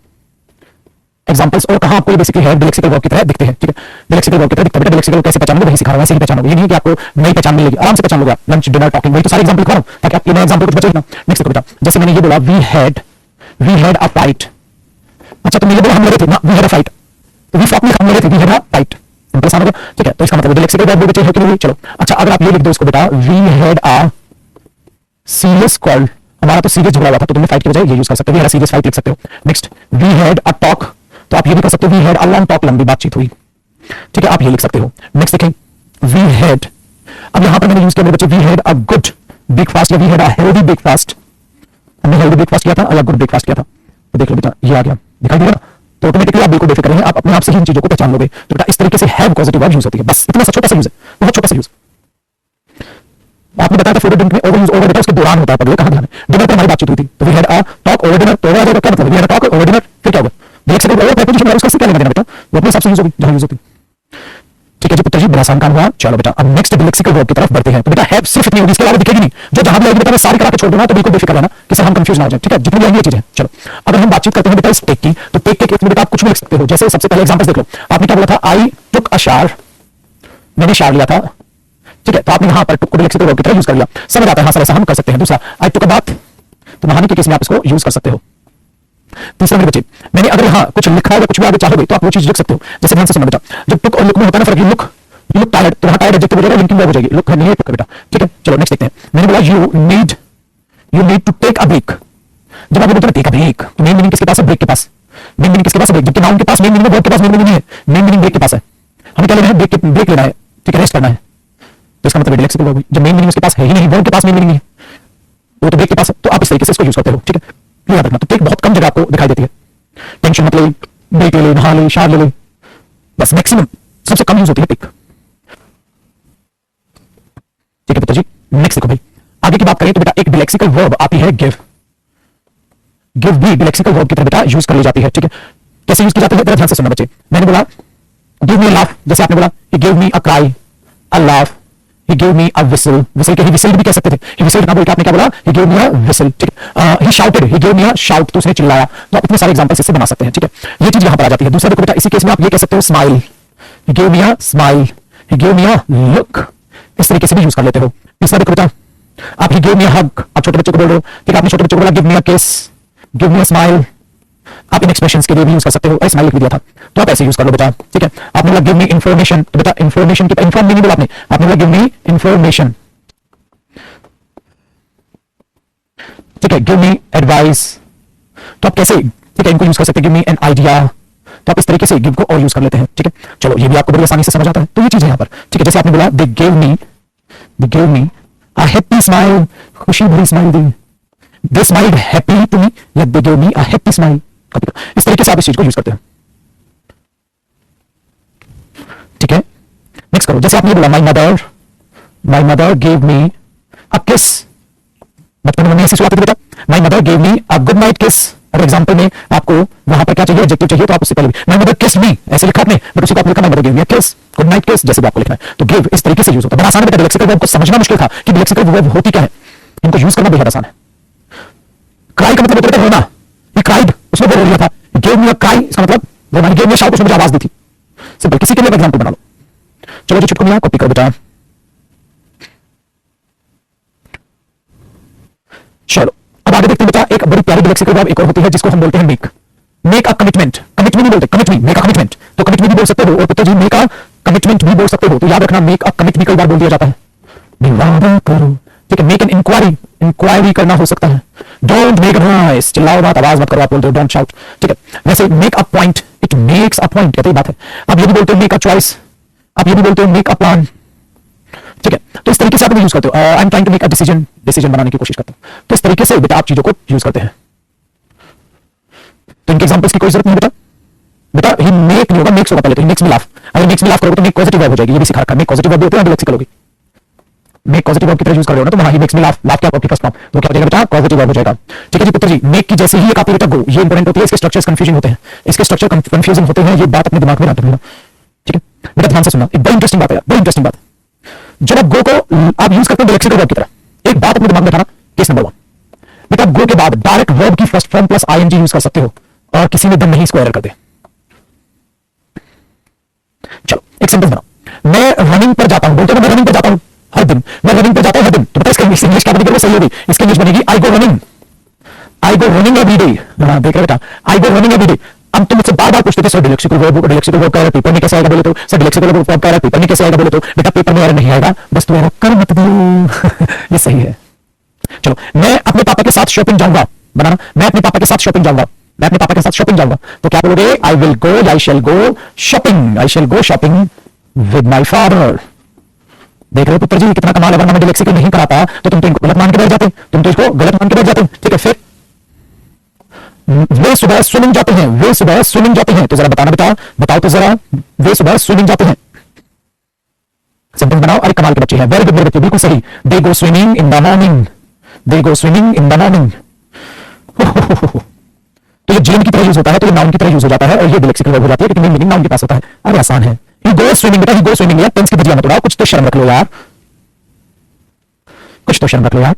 एग्जांपल्स। और कहां आपको ये बेसिकली है लेक्सिकल वर्ब की तरह दिखते हैं, ठीक है। लेक्सिकल वर्ब की तरह दिखता है बेटा। लेक्सिकल कैसे पहचानोगे वही सिखा रहा हूं, वैसे ही पहचानोगे। ये नहीं कि आपको नई पहचान मिलेगी, आराम से पहचान लोगे आप। लंच, डिनर, टॉकिंग, वही तो सारे एग्जांपल लिखा रहा हूं ताकि आपके नए एग्जांपल कुछ बचे ना। नेक्स्ट देखो बेटा, जैसे मैंने ये बोला वी हैड अ फाइट। अच्छा, तो मैंने बोला हम लड़े थे ना, वी हैड अ फाइट, तो वी फॉट में हम लड़े थे, we had a fight, simple सा होगा, ठीक है। तो इसका मतलब लेक्सिकल वर्ब बचे हो कि नहीं? चलो अच्छा, अगर आप ये लिख दो इसको बेटा, we had a serious call, हमारा तो सीरियस झगड़ा हुआ था, तो तुमने फाइट की बजाय ये यूज कर सकते हो, we had a serious fight लिख सकते हो। Next, we had a talk, तो आप ये भी कर सकते हो, we had a long talk, लंबी बातचीत हुई, ठीक है, आप ये लिख सकते हो। नेक्स्ट देखें, वी हैड, अब यहां पर मैंने यूज किया मेरे बच्चे, we had a good breakfast या we had a healthy breakfast. हमने हेल्दी ब्रेकफास्ट किया था, अलग गुड ब्रेकफास्ट किया था, तो देख लो बेटा ये आ गया, दिखाई दे रहा है। तो ऑटोमेटिकली आप बिल्कुल बेफिक्र रहें, आप अपने आप से ही इन चीजों को पहचान लोगे। तो बेटा इस तरीके से हैव पॉजिटिव वर्ब यूज होती है, बस इतना सा छोटा सा यूज है, बहुत छोटा सा यूज। आपने बताया था फूड ड्रिंक में ओवर यूज, ओवर बेटा उसके दौरान होता है, पगले कहां ध्यान है। डिनर पर हमारी बातचीत हुई थी, तो we had a talk over dinner, तो ओवर आ जाएगा, क्या मतलब we had a talk over dinner, फिर क्या होगा? लेक्सिकल वर्ब प्रीपोजिशन है, उसका से क्या लेना देना बेटा, वो अपने हिसाब से यूज होगी जहां यूज होती। ठीक है जी पुत्र जी, बड़ा आसान काम हुआ। चलो बेटा अब नेक्स्ट लेक्सिकल वर्ब की तरफ बढ़ते हैं। तो बेटा हैव सिर्फ इतनी होगी, इसके अलावा दिखेगी नहीं, जो जहां भी आएगी बेटा मैं सारी करा के छोड़ दूंगा, तो बिल्कुल बेफिक्र रहना कि सर हम कंफ्यूज ना हो जाए, ठीक है। जितनी भी आएंगी ये चीजें। चलो अगर हम बातचीत करते हैं बेटा इस टेक की, तो टेक के केस में बेटा आप कुछ भी लिख सकते हो। जैसे सबसे पहले एग्जांपल्स देख लो, आपने क्या बोला था, आई टुक अ शावर, मैंने शावर लिया था, ठीक है। तो आपने यहां पर टुक को लेक्सिकल वर्ब की तरह यूज कर लिया, समझ आता है, हाँ सर ऐसा हम कर सकते हैं। दूसरा, आई टुक अ बाथ, तो नहाने के केस में आप इसको यूज कर सकते हो। तीसरा मेरे बच्चे, मैंने अगर यहां कुछ लिखा है या कुछ भी आगे चाहोगे तो आप वो चीज लिख सकते हो। जैसे ध्यान से सुनो बेटा, जब टुक और लुक में होता है ना फर्क, लुक टायर्ड, तो वहां टायर्ड एडजेक्टिव हो जाएगा, लिंकिंग वर्ब हो जाएगी, लुक नहीं है टुक बेटा, ठीक है। चलो नेक्स्ट देखते हैं, मैंने बोला you need to take a break. जब आप बोलते हैं टेक अ ब्रेक, तो मेन मीनिंग किसके पास है? ब्रेक के पास। मेन मीनिंग किसके पास है? ब्रेक। जबकि नाउन के पास मेन मीनिंग है, वर्ब के पास मेन मीनिंग नहीं है, मेन मीनिंग ब्रेक के पास है। हमें क्या लेना है? ब्रेक लेना है, ठीक है, रेस्ट करना है। तो इसका मतलब लेक्सिकल वर्ब, जब मेन मीनिंग उसके पास है ही नहीं, वर्ब के पास मेन मीनिंग नहीं है, वो तो ब्रेक के पास है, तो आप इस तरीके से इसको यूज करते हो, ठीक है। याद रखना, तो टेक बहुत कम जगह आपको दिखाई देती है। टेंशन मत ले, ब्रेक ले, नहा ले, शावर ले, बस मैक्सिमम सबसे कम यूज होती है टेक, ठीक है पुत्र जी। नेक्स्ट देखो भाई, आगे की बात करें तो बेटा एक लेक्सिकल वर्ब आती है गिव। गिव भी लेक्सिकल वर्ब की तरह बेटा यूज कर ली जाती है, ठीक है। कैसे यूज की जाती है तेरा ध्यान से सुनना बच्चे। मैंने बोला गिव मी अ लाफ, जैसे आपने बोला he give me a cry, a laugh, he give me a whistle, whistle के ही विसल भी कह सकते थे, ही विसल ना बोल के आपने क्या बोला? He give me a whistle, ठीक है। He shouted, he give me a shout, तो उसने चिल्लाया। तो आप इतने सारे एग्जांपल्स इससे बना सकते हैं, ठीक है। ये चीज यहां पर आ जाती है। दूसरा देखो बेटा, इसी केस में आप ये कह सकते हो smile, he give me a smile, he give me a look, इस तरीके से भी यूज कर लेते हो। तीसरा देखो बेटा, आप ही गिव मी अ हग, आप छोटे बच्चे को बोल रहे हो, ठीक है, आपने छोटे बच्चे को बोला गिव मी अ किस, गिव मी अ स्माइल, आप इन एक्सप्रेशंस के लिए भी यूज कर सकते हो। स्माइल लिख दिया था तो आप ऐसे यूज कर लो बेटा, ठीक है। आपने बोला गिव मी इंफॉर्मेशन, तो बेटा इंफॉर्मेशन की इन्फॉर्म नहीं बोला आपने बोला गिव मी इंफॉर्मेशन, ठीक है। गिव मी एडवाइस, तो आप कैसे, ठीक है, इनको यूज कर सकते हैं। गिव मी एन आइडिया, तो आप इस तरीके से गिव को और यूज कर लेते हैं, ठीक है। चलो ये भी आपको बड़ी आसानी से समझ आता है। तो ये चीज है यहाँ पर, ठीक है। जैसे आपने बोला they give me a happy smile, खुशी भरी स्माइल दी, they smiled happy to me, या they give me a happy smile, इस तरीके से आप इस चीज को यूज करते हैं, ठीक है। नेक्स्ट करो, जैसे आपने बोला माय मदर गेव मी अ किस, बचपन में ऐसी शुरुआत थी बेटा, my mother gave me a good night किस। अगर एग्जांपल में आपको वहां पर क्या चाहिए, एडजेक्टिव चाहिए, तो आप उससे पहले माय मदर किस्ड मी ऐसे लिखा आपने, बट उसी को आप लिखा माय मदर गेव मी अ किस, गुड नाइट किस, जैसे भी आपको लिखना है। तो गिव इस तरीके से यूज होता है, बड़ा आसान है बेटा। लेक्सिकल वर्ब को समझना मुश्किल था कि लेक्सिकल वर्ब होती क्या है, इनको यूज करना बेहद आसान है। क्राई का मतलब होता है रोना, ही क्राइड, उसने वो रो लिया था। गिव मी अ क्राई, इसका मतलब रोना, गिव मी अ शाउट, उसने मुझे आवाज दी थी। सिंपल, किसी के लिए एग्जांपल बना लो। चलो जी चुटकुलियां कॉपी करो बेटा। चलो अब आगे देखते हैं बेटा, एक बड़ी प्यारी लेक्सिकल वर्ब एक और होती है जिसको हम बोलते हैं मेक अ कमिटमेंट। कमिटमेंट नहीं बोलते, commit me, make a commitment, तो कमिट मी भी बोल सकते हो, और पुत्र जी मेक अ कमिटमेंट भी बोल सकते हो। तो याद रखना मेक अ कमिट भी कई बार बोल दिया जाता है, वादा करो, ठीक है। मेक एन इंक्वायरी करना हो सकता है। डोंट मेक अ नॉइस, चिल्लाओ मत, आवाज मत करो, आप बोलते हो डोंट शाउट, ठीक है। वैसे make a point, it makes a point, कहते ही बात है। अब ये भी बोलते हो मेक अ चॉइस, आप ये भी बोलते हो मेक अ प्लान, ठीक है। तो इस तरीके जैसे आप यूज करते हो, I am trying to make a decision बनाने की कोशिश करते हो, तो इस तरीके से बेटा आप चीजों को यूज करते हैं। तो इनके एग्जांपल्स की कोई जरूरत नहीं बेटा। बेटा ही मेक नहीं होगा, मेक्स होगा पहले, तो मेक्स मी लाफ। अगर मेक्स मी लाफ करोगे तो मेक पॉजिटिव वर्ब हो जाएगी, ये भी सिखा रखा है। मेक पॉजिटिव वर्ब होते हैं, लेक्सिकल होगी। मेक पॉजिटिव वर्ब की तरह यूज कर रहे हो ना, तो वहां he makes me laugh, laugh क्या आपकी फर्स्ट फॉर्म, तो क्या हो जाएगा बेटा, पॉजिटिव वर्ब हो जाएगा। ठीक है जी पुत्र जी, मेक की जैसे ही एक आती है बेटा गो, ये इंपॉर्टेंट होती है, इसके स्ट्रक्चर्स कंफ्यूजिंग होते हैं, इसके स्ट्रक्चर कंफ्यूजिंग होते हैं, ये बात अपने दिमाग में रखना। ठीक है बेटा, ध्यान से सुनना, एक बड़ी इंटरेस्टिंग बात है, बड़ी इंटरेस्टिंग बात। जब आप गो को आप यूज करते हैं लेक्सिकल वर्ब की तरह, एक बात अपने दिमाग में रखना, केस नंबर 1, बेटा गो के बाद डायरेक्ट वर्ब की first form plus ING use कर सकते हो, और किसी में दम नहीं इसको एरर कर दे। चलो एक सेंटेंस बनाओ, मैं रनिंग पर जाता हूं, बोलते हो मैं रनिंग पर जाता हूं हर दिन, मैं रनिंग पर जाता हूं हर दिन, तो पता है इसका इंग्लिश क्या बनेगी, सही होगी, इसकी इंग्लिश बनेगी आई गो रनिंग, आई गो रनिंग एवरी डे। देख रहे बेटा, आई गो रनिंग एवरी डे। अब तुम मुझसे बार बार पूछते थे सर डिलेक्सिकल वर्ब कह रहे पेपर में कैसे आएगा, बोले तो सर डिलेक्सिकल वर्ब कह रहा है पेपर में कैसे आएगा, बोले तो बेटा पेपर में एरर नहीं आएगा, बस तू एरर कर मत दो। ये सही है। चलो, मैं अपने पापा के साथ शॉपिंग जाऊंगा, बनाना, मैं अपने पापा के साथ शॉपिंग जाऊंगा, मैं अपने पापा के साथ शॉपिंग जाऊंगा, तो क्या बोलोगे, I will go, I shall go shopping, I shall go shopping with my father. देख रहे हो पुत्र जी कितना कमाल है, वरना मैं डिलेक्सिकल नहीं कराता तो तुम तो इनको गलत मान के बैठ जाते, तुम तो इसको गलत मान के बैठ जाते। ठीक है, फिर वे सुबह स्विमिंग जाते हैं, वे सुबह स्विमिंग जाते हैं, तो जरा बताना बेटा, बताओ तो जरा, वे सुबह स्विमिंग जाते हैं, सेंटेंस बनाओ। अरे कमाल के बच्चे हैं, वेरी गुड मेरे बच्चे, बिल्कुल सही। They go swimming in the morning, they go swimming in the morning. तो ये जेन की तरह यूज होता है, तो ये नाउन की तरह यूज हो जाता है, और ये डिलेक्सिकल वर्ब हो जाती है, क्योंकि मीनिंग नाउन के पास होता है। अरे आसान है, ही गो स्विमिंग, बेटा ही गो स्विमिंग, यार टेंस की बजिया मत उड़ाओ, कुछ तो शर्म रख लो यार, कुछ तो शर्म रख लो यार।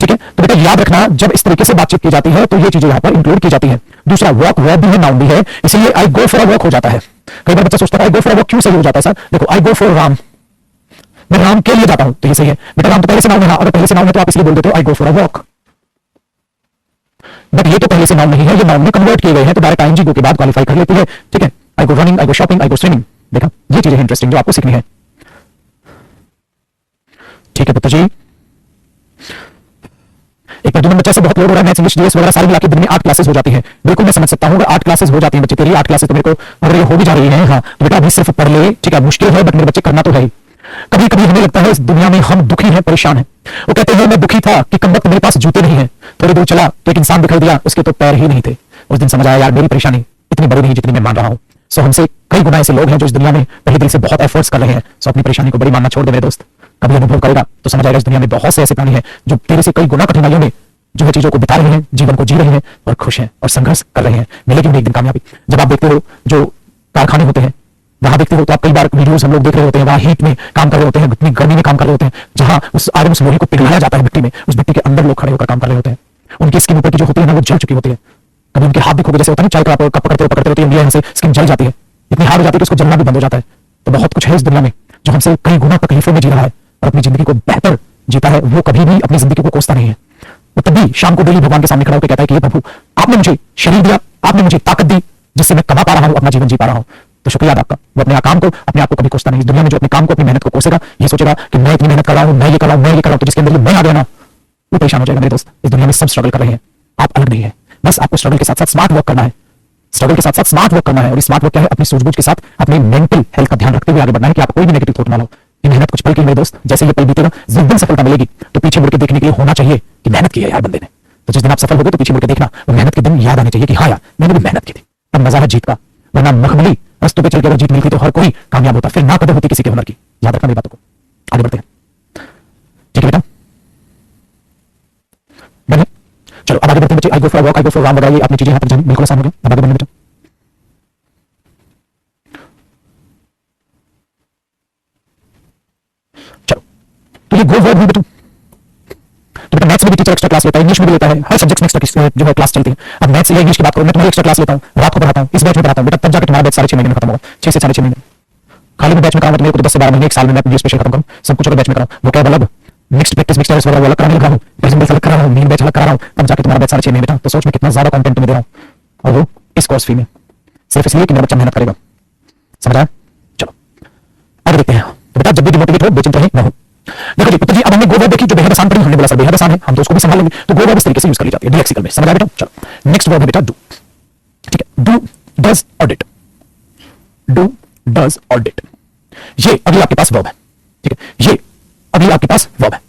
ठीक है, तो बेटा याद रखना, जब इस तरीके से बातचीत की जाती है तो ये चीजें यहां पर इंक्लूड की जाती है। दूसरा, वॉक वर्ब भी है, नाउन भी है, इसलिए आई गो फॉर अ वॉक हो जाता है। कई बार बच्चा सोचता है आई गो फॉर अ वॉक क्यों सही हो जाता है सर, देखो आई गो फॉर राम, मैं राम के लिए जाता हूं, तो ये सही है बेटा। राम तो पहले से नाउन है, अगर पहले से नाउन है तो आप इसलिए बोल देते हो I go for a walk, but ये तो पहले से नाउन नहीं है, ये नाउन में कन्वर्ट किए गए हैं, तो डायरेक्ट आईएनजी गो के बाद क्वालिफाई कर लेती है। ठीक है, आई गो रनिंग, आई गो शॉपिंग, आई गो स्विमिंग। देखा, ये चीजें इंटरेस्टिंग जो आपको सीखनी है। ठीक है पुत्र जी, एक पर 2 नंबर से बहुत लोड हो रहा है, मैथ्स इंग्लिश जीएस वगैरह सारी मिला के दिन में 8 क्लासेस हो जाती हैं। बिल्कुल मैं समझ सकता हूं, अगर 8 क्लासेस हो जाती हैं बच्चे, तेरी 8 क्लासेस तो मेरे को अगर ये हो भी जा रही है, हाँ तो बेटा अभी सिर्फ पढ़ ले। ठीक है, मुश्किल है बट मेरे बच्चे करना तो है ही। कभी कभी हमें लगता है इस दुनिया में हम दुखी हैं, परेशान हैं। वो कहते हैं मैं दुखी था कि कम वक्त मेरे पास जूते नहीं है, थोड़ी दूर चला तो एक इंसान दिखाई दिया, उसके तो पैर ही नहीं थे। उस दिन समझ आया यार मेरी परेशानी इतनी बड़ी नहीं जितनी मैं मान रहा हूं। सो हमसे कई गुना ऐसे लोग हैं जो इस दुनिया में तहे दिल से बहुत एफर्ट्स कर रहे हैं। सो अपनी परेशानी को बड़ी मानना छोड़ दे मेरे दोस्त, कभी अनुभव करेगा तो समझ आएगा इस दुनिया में बहुत से ऐसे प्राणी हैं जो तेरे से कई गुना कठिनाइयों में जो है चीजों को बिता रहे हैं, जीवन को जी रहे हैं और खुश हैं और संघर्ष कर रहे हैं, मिलेगी उन्हें एक दिन कामयाबी। जब आप देखते हो जो कारखाने होते हैं वहां देखते हो तो आप कई बार वीडियोस हम लोग देख रहे होते हैं, वहां हीट में काम कर रहे होते हैं, इतनी गर्मी में काम कर रहे होते हैं, जहां उस आयरन उस लोहे को पिघलाया जाता है मिट्टी में, उस मिट्टी के अंदर लोग खड़े होकर काम कर रहे होते हैं। उनकी स्किन ऊपर की जो होती है ना वो जल चुकी होती है। कभी उनके हाथ देखोगे जैसे होता है चाय का कप पकड़ते होते हैं, से स्किन जल जाती है, इतनी हार्ड हो जाती है कि उसको जलना भी बंद हो जाता है। तो बहुत कुछ है इस दुनिया में जो हमसे कई गुना तकलीफों में जी रहा है और अपनी जिंदगी को बेहतर जीता है, वो कभी भी अपनी जिंदगी को कोसता नहीं है। वो तभी शाम को डेली भगवान के सामने खड़ा होकर कहता है कि हे प्रभु, आपने मुझे शरीर दिया, आपने मुझे ताकत दी जिससे मैं कमा पा रहा हूं, अपना जीवन जी पा रहा हूं, तो शुक्रिया आपका। वो अपने काम को अपने आप को कभी कोसता नहीं। इस दुनिया में जो अपने काम को अपनी मेहनत को कोसेगा, ये सोचेगा कि मैं इतनी मेहनत कर रहा हूं, मैं ये कर रहा हूं, मैं ये कर रहा हूं, तो जिसके अंदर मैं आ गया ना वो परेशान हो जाएगा मेरे दोस्त। इस दुनिया में सब स्ट्रगल कर रहे हैं, आप अलग नहीं है। बस आपको स्ट्रगल के साथ साथ स्मार्ट वर्क करना है, स्ट्रगल के साथ साथ स्मार्ट वर्क करना है। और स्मार्ट वर्क क्या है, अपनी सूझबूझ के साथ अपनी मेंटल हेल्थ का ध्यान रखते हुए आगे बढ़ना है कि आप कोई भी नेगेटिव थॉट ना लो। ये मेहनत कुछ पल की मेरे दोस्त, जैसे ये पल बीतेगा जिस दिन सफलता मिलेगी तो पीछे मुड़ के देखने के लिए होना चाहिए कि मेहनत की है यार बंदे ने। तो जिस दिन आप सफल हो गए तो पीछे मुड़ के देखना, वो मेहनत के दिन याद आने चाहिए कि हाँ यार मैंने भी मेहनत की थी, तब मजा है जीत का। वरना मखमली रस्तों पे चल के अगर जीत मिलती तो हर कोई कामयाब होता, फिर ना कदर होती किसी के हुनर की। याद रखना मेरी बातों को। आगे बढ़ते हैं, ठीक है बेटा, बढ़िए। चलो अब आगे बढ़ते हैं बच्चे। I go for walk, I go for राम वगैरह ये आपने चीजें यहाँ तक जानी, बिल्कुल आसान हो गया। अब आगे बढ़ने बेटा। चलो, तो ये गो वर्ब है बेटा। तो बेटा मैथ्स में भी टीचर एक्स्ट्रा क्लास लेता है, इंग्लिश में भी लेता है, हर सब्जेक्ट में एक्स्ट्रा जो है क्लास चलती है। अब मैथ्स या इंग्लिश की बात करूं, मैं तुम्हारी एक्स्ट्रा क्लास लेता हूं, रात को पढ़ाता हूं, इस बैच में पढ़ाता हूं बेटा, तब जाकर तुम्हारा बैच 6.5 महीने में खत्म होगा, 6 से 6.5 महीने। खाली में बैच में कराऊंगा तो मेरे को 10 से 12 महीने, एक साल में मैं अपनी स्पेशल खत्म करूं, सब कुछ अगर बैच में कराऊं। वो क्या अलग मिक्स्ड प्रैक्टिस मिक्स्ड टेस्ट वगैरह अलग कराने लगा हूं, प्रेजेंटेशन अलग करा रहा हूं, मेन बैच अलग करा रहा हूं, तब जाके तुम्हारा बैच 6.5 महीने बेटा। तो सोच में कितना ज्यादा कंटेंट तुम्हें दे रहा हूं, और वो इस कोर्स फी में, सिर्फ इसलिए कि मेरा बच्चा मेहनत करेगा। समझ आया? चलो आगे देखते हैं। तो बेटा जब भी डिमोटिवेट हो, बेचैन रहे ना हो। देखो जी पुत्र जी, अब हमने गो वर्ब देखी जो बेहद आसान पड़ी, हमने बोला सर बेहद आसान है, हम तो उसको भी संभाल लेंगे। तो गो वर्ब इस तरीके से यूज कर ली जाती है डिलेक्सिकल में। समझ आया बेटा? चलो नेक्स्ट वर्ब है बेटा डू। ठीक है, डू, डज और डिड। डू, डज और डिड, ये अभी आपके पास वर्ब है। ठीक है, ये अभी आपके पास वर्ब है।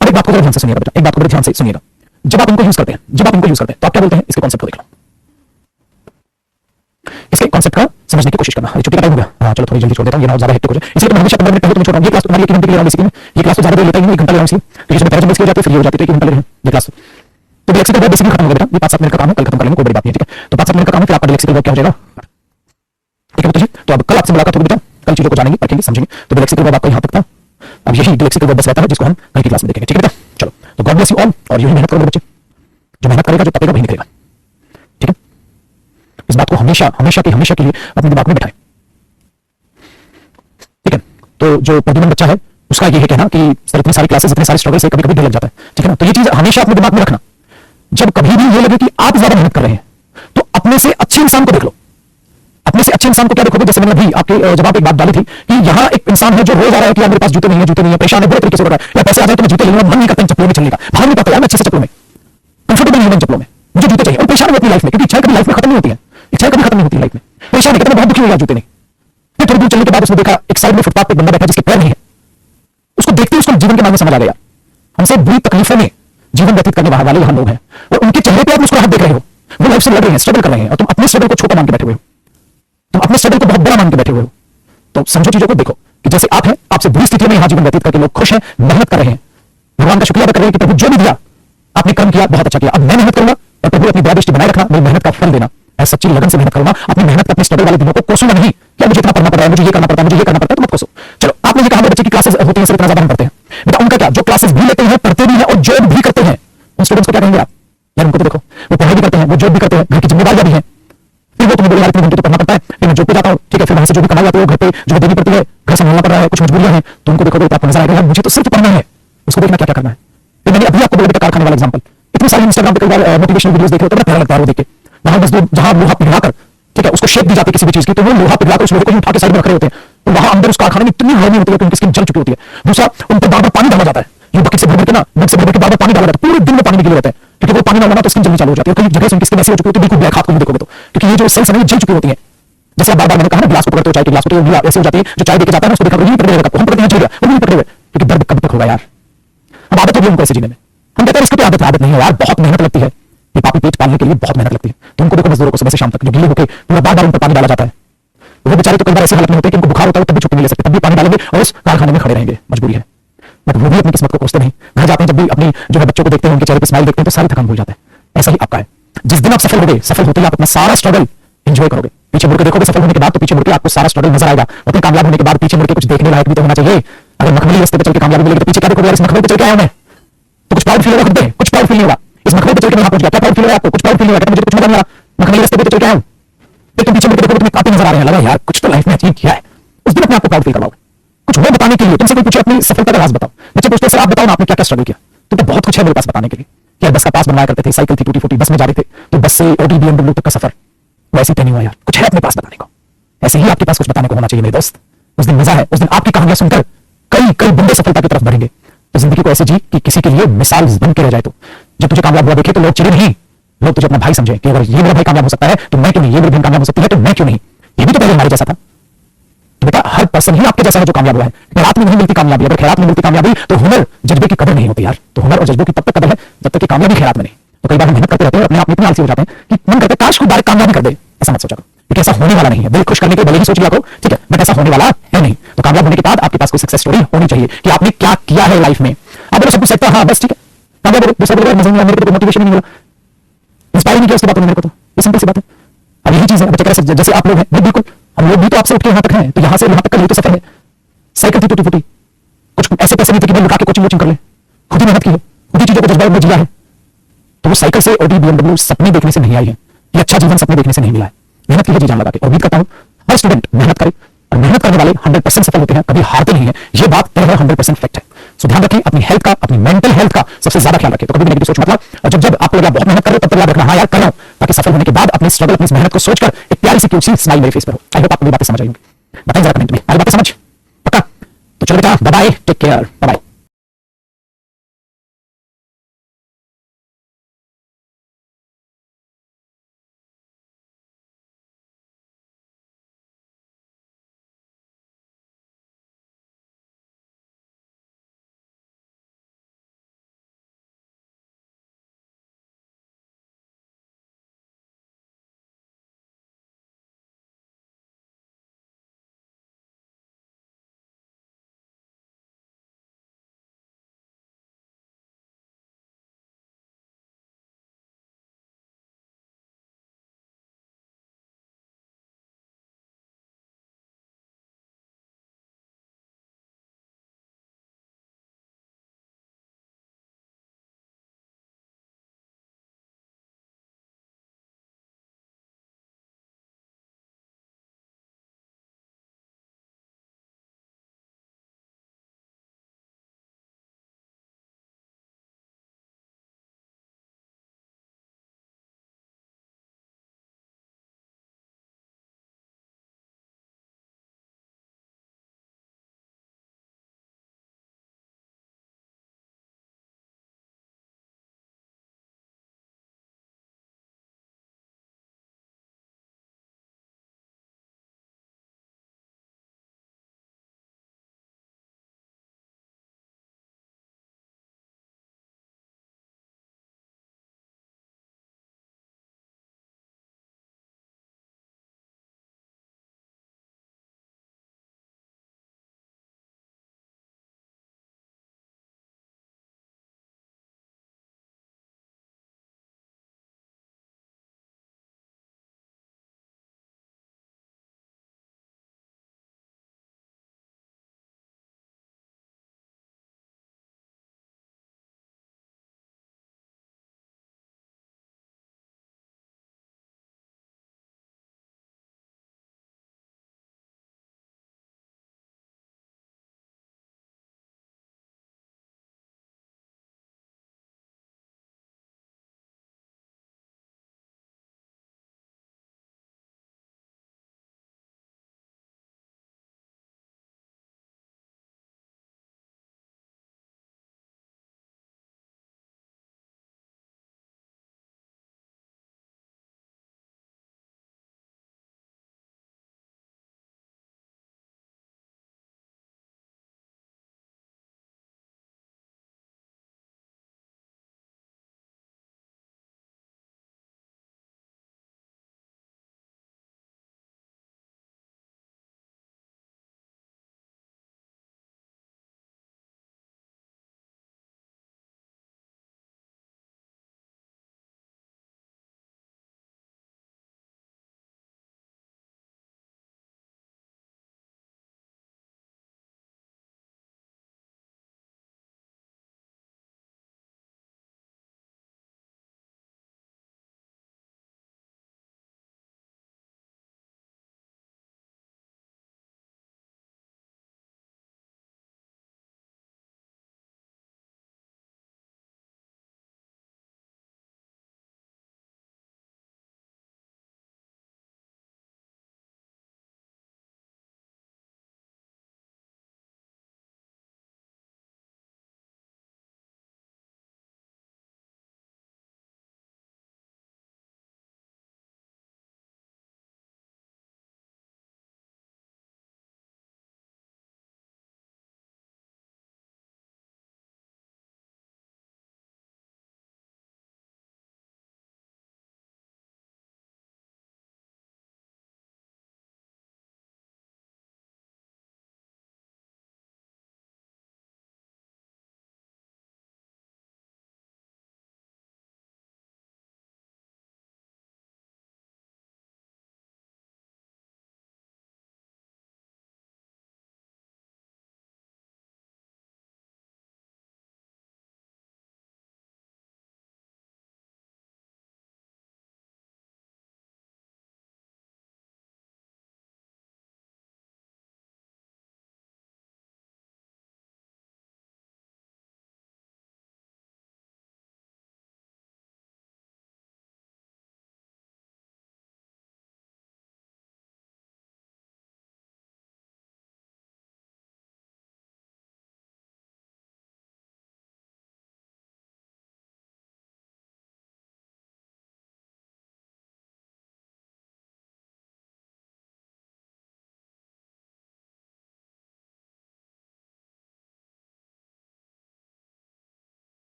अब एक बात को ध्यान से सुनिएगा बेटा, एक बात को ध्यान से सुनिएगा। जब आप इनको यूज करते हैं तो आप क्या बोलते हैं? इसके कॉन्सेप्ट को देख लो, इसके कॉन्सेप्ट का समझने की कोशिश करना। छुट्टी का टाइम हो गया, हाँ चलो थोड़ी जल्दी छोड़ देता हूं, ये ना ज्यादा हेक्टिक हो जाए, इसलिए मैं हमेशा 15 मिनट पहले तुम्हें छोड़ रहा हूं। ये क्लास तुम्हारी 1 घंटे की ले रहा हूं, बेसिकली ये क्लास तो ज्यादा देर लेता ही नहीं, 1 घंटा ले रहा हूं, इसलिए तो इसमें 15 मिनट की हो जाती है, फ्री हो जाती है, तो 1 घंटा ले रहे हैं ये क्लास। तो लेक्सिकल वर्ब बेसिकली खत्म हो गया बेटा, ये 5-7 मिनट का काम है, कल खत्म कर लेंगे, कोई बड़ी बात नहीं है, ठीक है। तो 5-7 मिनट का काम है, फिर आपका लेक्सिकल वर्ब क्या हो जाएगा, ठीक है बेटा जी। तो अब कल आपसे मुलाकात होगी बेटा, कल चीजों को जानेंगे, पढ़ेंगे, समझेंगे। तो लेक्सिकल वर्ब आपका यहां तक था, अब यही लेक्सिकल वर्ब बस रहता है जिसको हम कल की क्लास में देखेंगे, ठीक है बेटा। चलो तो गॉड ब्लेस यू ऑल, और यही मेहनत करोगे बच्चे, जो मेहनत करेगा, जो तपेगा वही निकलेगा, ठीक है। इस बात को हमेशा हमेशा के लिए अपने दिमाग में बैठाएं, ठीक है। तो जो प्रद्युमन बच्चा है उसका ये है कहना कि सर इतनी सारी क्लासेस, इतने सारे स्ट्रगल से कभी-कभी डर लग जाता है, ठीक है ना। तो ये चीज हमेशा अपने दिमाग में रखना, जब कभी भी ये लगे कि आप ज्यादा मेहनत कर रहे हैं तो अपने से अच्छे इंसान को देख लो। अपने से अच्छे इंसान को क्या देखोगे, जैसे मैंने अभी आपके जवाब एक बात डाली थी कि यहाँ एक इंसान है जो रोज आ रहा है कि यार मेरे पास जूते नहीं है, परेशान है, बुरे तरीके से हो रहा है, या पैसे आ जाए तो मैं जूते ले लूंगा, मन नहीं करता इन चप्पलों में चलने का, भाग नहीं पाता यार मैं अच्छे से चप्पलों में, कंफर्टेबल नहीं है इन चप्पलों में, मुझे जूते चाहिए, और परेशान है अपनी लाइफ में, क्योंकि इच्छाएं कभी लाइफ में खत्म नहीं होती है, इच्छाएं कभी खत्म नहीं होती लाइफ में, परेशान है, कहता मैं बहुत दुखी हो गया जूते नहीं। फिर थोड़ी दूर चलने के बाद उसने देखा एक साइड में फुटपाथ पे बंदा बैठा जिसके पैर नहीं है, उसको देखते ही उसको जीवन के बारे में समझ आ गया, हमसे बुरी तकलीफों में जीवन व्यतीत करने वाले यहाँ लोग हैं, और उनके चेहरे पे आप मुस्कुराहट देख रहे हो, वो लाइफ से लड़ रहे हैं, स्ट्रगल कर रहे हैं, और तुम अपने स्ट्रगल को छोटा मान के बैठे हुए हो, तुम अपने स्ट्रगल को बहुत बड़ा मान के बैठे हुए हो। तो समझो चीजों को, देखो कि जैसे आप हैं, आपसे बुरी स्थितियों में यहाँ जीवन व्यतीत करके लोग खुश हैं, मेहनत कर रहे हैं, भगवान का शुक्रिया अदा कर रहे हैं कि प्रभु जो भी दिया आपने कर्म किया, बहुत अच्छा किया, अब मैं मेहनत करूंगा और प्रभु अपनी दया दृष्टि बनाए रखना, मेरी मेहनत का फल देना, मैं सच्ची लगन से मेहनत करूंगा, अपनी मेहनत का, अपने स्ट्रगल वाले दिनों को कोसूंगा नहीं, क्या मुझे इतना पढ़ना पड़ रहा है, मुझे ये करना पड़ता है, मुझे ये करना पड़ता है, तो मत कोसो। चलो आपने ये कहा बच्चे की क्लासेस होती है, सिर्फ इतना ज्यादा हम पढ़ते हैं बेटा, उनका क्या, जो क्लासेस भी लेते हैं, पढ़ते भी हैं और जॉब भी करते हैं, उन स्टूडेंट्स को क्या कहेंगे आप यार, उनको तो देखो वो पढ़ाई भी करते हैं, वो जॉब भी करते हैं, घर की जिम्मेदारियां भी हैं, फिर वो तुम्हें बोले यार इतने घंटे तो पढ़ना पड़ता है, फिर मैं जॉब पे जाता हूँ, ठीक है, फिर वहां से जो भी कमाई आती है घर पे जो देनी पड़ती है, घर संभालना पड़ रहा है, कुछ मजबूरियां हैं, तो उनको देखोगे तो आपको नजर आएगा यार मुझे तो सिर्फ पढ़ना है, उसको देखना क्या क्या करना है। फिर मैंने अभी आपको बोला बेटा कारखाने वाला एग्जांपल, इतनी सारी इंस्टाग्राम पे कई बार मोटिवेशनल वीडियोस देखे तो बड़ा प्यारा लगता है वो देख के, वहां मजदूर जहां लोहा पिघलाकर, ठीक है, उसको शेप दी जाती है किसी भी चीज की, तो वो लोहा पिघलाकर उस लोहे को उठा के साइड में रख रहे होते हैं, तो वहां अंदर उस कारखाने में इतनी गर्मी होती है कि उनकी स्किन जल चुकी होती है। दूसरा, उन पर बार-बार पानी डाला जाता है, ये बकेट से भर के ना, मग से भर के बार-बार पानी डाला जाता है, पूरे दिन में पानी में गिले रहते हैं, क्योंकि वो पानी ना डालना तो स्किन जलनी चालू हो जाती है, कई जगह से उनकी स्किन ऐसी हो चुकी होती है बिल्कुल ब्लैक, हाथ को नहीं देखोगे तो, क्योंकि ये जो सेल्स हैं जल चुकी होती है। जैसे आप बार-बार मैंने कहा ना, गिलास को पकड़ते हो, चाय के गिलास को, तो ऐसे हो जाती है, जो चाय देके जाता है उसको देखा नहीं पकड़े रहेगा, हम पकड़ते हैं चल गया, वो नहीं पकड़े हुए, क्योंकि दर्द कब तक होगा यार, अब आदत होगी उनको ऐसे जीने में। हम कहते हैं इसको तो आदत नहीं है यार, बहुत मेहनत लगती है, ये पापी पेट पालने के लिए बहुत मेहनत लगती है। तो उनको देखो मजदूरों को सुबह से शाम तक जो गीले होकर पूरा बार-बार उन पर पानी डाला जाता है, वो बेचारे तो कई बार ऐसी हालत में होते हैं कि उनको बुखार होता है, तब भी छुट्टी नहीं ले सकते, तब भी पानी डालेंगे और उस कारखाने में खड़े रहेंगे, मजबूरी है, बट वो भी अपनी किस्मत को कोसते नहीं, घर जाते हैं जब भी अपनी जो है बच्चों को देखते हैं, उनके चेहरे पर स्माइल देखते हैं तो सारी थकान भूल जाता है। ऐसा ही आपका है, जिस दिन आप सफल होगे, सफल होते ही आप अपना सारा स्ट्रगल एंजॉय करोगे, पीछे मुड़ के देखोगे सफल होने के बाद, तो पीछे मुड़ के आपको सारा स्ट्रगल नजर आएगा, अपने कामयाब होने के बाद पीछे मुड़ के कुछ देखने लायक भी तो होना चाहिए। अगर मखमली रास्ते पे चल के कामयाबी मिलेगी तो पीछे क्या देखोगे यार, इस मखमली पे चल के आया मैं, तो कुछ प्राउड फील होगा, खुद पे कुछ प्राउड फील नहीं होगा, इस मखमली पे चल के मैं पहुंच गया, क्या प्राउड फील होगा आपको, कुछ प्राउड फील नहीं होगा, मुझे कुछ नहीं मिला, मखमली रास्ते पे चल के आया हूं, फिर तुम पीछे मुड़ के देखोगे तुम्हें काफी नजर आ रहे हैं, लगा यार कुछ तो लाइफ में अचीव किया है, उस दिन अपने आपको प्राउड फील करवाओगे। कुछ वो बताने के लिए तुमसे कोई पूछे अपनी सफलता का राज बताओ, बच्चे पूछते सर आप बताओ ना आपने क्या क्या स्ट्रगल किया, तो बहुत कुछ है मेरे पास बताने के लिए, क्या बस का पास बनवाया करते थे, साइकिल थी टूटी फूटी, बस में जा रहे थे, तो बस से ऑडी BMW तक का सफर वैसे ही नहीं हुआ यार, कुछ है अपने पास बताने को, ऐसे ही आपके पास कुछ बताने को होना चाहिए मेरे दोस्त। उस दिन मजा है, उस दिन आपकी कहानियां सुनकर कई कई बंदे सफलता की तरफ बढ़ेंगे। तो जिंदगी को ऐसे जी कि किसी के लिए मिसाल बन के रह जाए, तो जब तुझे कामयाब हुआ देखे तो लोग चिढ़े नहीं, लोग तुझे अपना भाई समझे कि अगर ये मेरा भाई कामयाब हो सकता है तो मैं क्यों नहीं, ये मेरी बहन कामयाब हो सकती है तो मैं क्यों नहीं, ये भी तो पहले हमारे जैसा था। तो बेटा हर पर्सन ही आपके जैसा है जो कामयाब हुआ है, खैरात में नहीं मिलती कामयाबी, अगर खैरात में मिलती कामयाबी तो हुनर जज्बे की कदर नहीं होती यार, तो हुनर और जज्बों की तब तक कदर है जब तक कि कामयाबी खैरात में नहीं। तो कई बार हम मेहनत करते रहते हैं, अपने आप में इतने आलसी हो जाते हैं कि मन करता है काश कोई डायरेक्ट कामयाबी कर दे, ऐसा मत सोचा करो, क्योंकि ऐसा होने वाला नहीं है, दिल खुश करने के भले ही सोच लिया करो, ठीक है, बट ऐसा होने वाला है नहीं। तो कामयाब होने के बाद आपके पास कोई सक्सेस स्टोरी होनी चाहिए कि आपने क्या किया है लाइफ में। अब बोलो सब कुछ सेट था, हाँ बस ठीक है, कामयाब हो गए, दूसरा बोल रहा है मेरे को मोटिवेशन नहीं मिला, इंस्पायर नहीं किया उसकी बातों ने मेरे को, तो ये सिंपल सी बात है। अब यही चीज है बच्चे कैसे, जैसे आप लोग हैं बिल्कुल, हम लोग भी तो आपसे उठ के यहाँ तक हैं, तो यहाँ से यहाँ तक का यही तो सफर है। साइकिल थी टूटी फूटी, कुछ ऐसे पैसे नहीं थे कि मैं लुटा के कोचिंग कर ले, खुद ही मेहनत की है, खुद ही चीजों को जज्बा में जिया है, तो वो साइकिल से ऑडी BMW सपने देखने से नहीं आई है, ये अच्छा जीवन सपने देखने से नहीं मिला है, मेहनत की है जी जान लगा के। और उम्मीद करता हूं हर स्टूडेंट मेहनत करे, और मेहनत करने वाले 100% सफल होते हैं, कभी हारते नहीं है, ये बात तय है, 100% फैक्ट है। सो ध्यान रखें अपनी हेल्थ का, अपनी मेंटल हेल्थ का सबसे ज्यादा ख्याल रखें, तो कभी भी नेगेटिव सोच मत लाओ, और जब आपको लगा बहुत मेहनत कर रहे हो तब तक याद रखना हाँ यार कर रहा हूं, ताकि सफल होने के बाद अपनी स्ट्रगल, अपनी मेहनत को सोचकर एक प्यारी सी क्यूट सी स्माइल मेरे फेस पर हो। आई होप आपको ये बातें समझ आई होंगी, बताइए जरा कमेंट में, आई बातें समझ पक्का। तो चलो बेटा bye bye, take care, bye.